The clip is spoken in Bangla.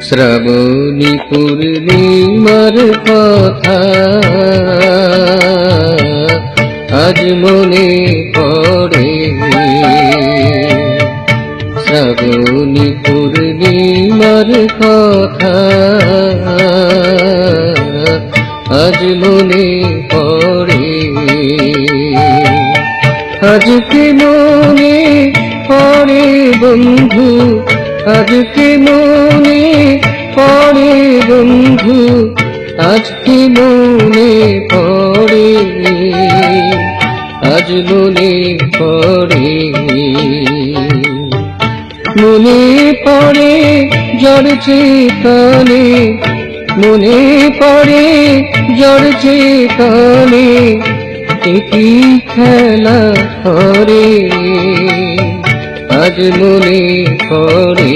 শ্রাবণী পূর্ণিমার কথা আজ মনে পড়ে। শ্রাবণী পূর্ণিমার কথা আজ মনে পড়ে। আজকে মনে পড়ে বন্ধু, আজকে মনে পড়ে বন্ধু, আজকে মনে পড়ে, আজ মনে পড়ে। মনে পড়ে ঝরছে কানে, মনে পড়ে ঝরছে কানে, কি খেলা করে আজ মনে পড়ে।